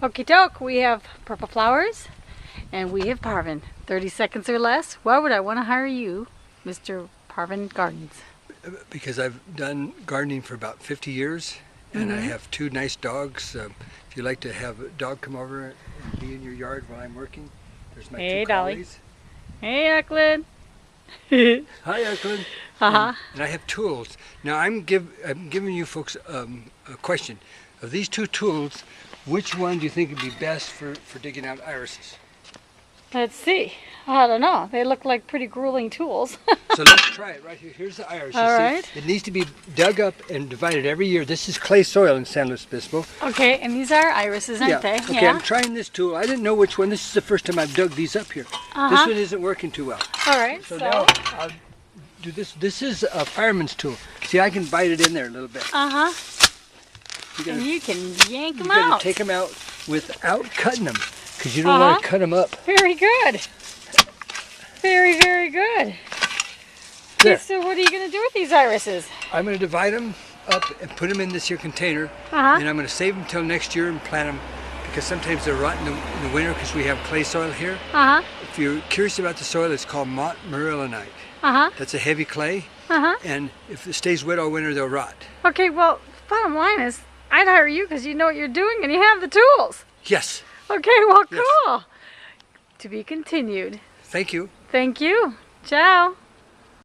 Okie doke, we have purple flowers and we have Parvin. 30 seconds or less. Why would I want to hire you, Mr. Parvin Gardens? Because I've done gardening for about 50 years and I have two nice dogs. If you'd like to have a dog come over and be in your yard while I'm working, there's my Hey, two Dolly. collies. Hey, Eklund. Hi, Eklund. Uh-huh. And I have tools. Now I'm giving you folks a question. Of these two tools, which one do you think would be best for digging out irises? Let's see. I don't know. They look like pretty grueling tools. So let's try it right here. Here's the iris. All right. It needs to be dug up and divided every year. This is clay soil in San Luis Obispo. Okay, and these are irises, aren't they? Okay, I'm trying this tool. I didn't know which one. This is the first time I've dug these up here. This one isn't working too well. All right, So now I'll do this. This is a fireman's tool. See, I can bite it in there a little bit. Uh-huh. You And you can yank them gotta out. take them out without cutting them, because you don't want to cut them up. Very good. Very, very good. There. Okay, so what are you going to do with these irises? I'm going to divide them up and put them in this here container, Uh-huh. and I'm going to save them till next year and plant them, because sometimes they're rot in the winter because we have clay soil here. Uh-huh. If you're curious about the soil, it's called montmorillonite. Uh-huh. That's a heavy clay, Uh-huh. and if it stays wet all winter, they'll rot. Okay, well, bottom line is, I'd hire you because you know what you're doing and you have the tools. Yes. Okay, well, Yes. cool. To be continued. Thank you. Thank you. Ciao.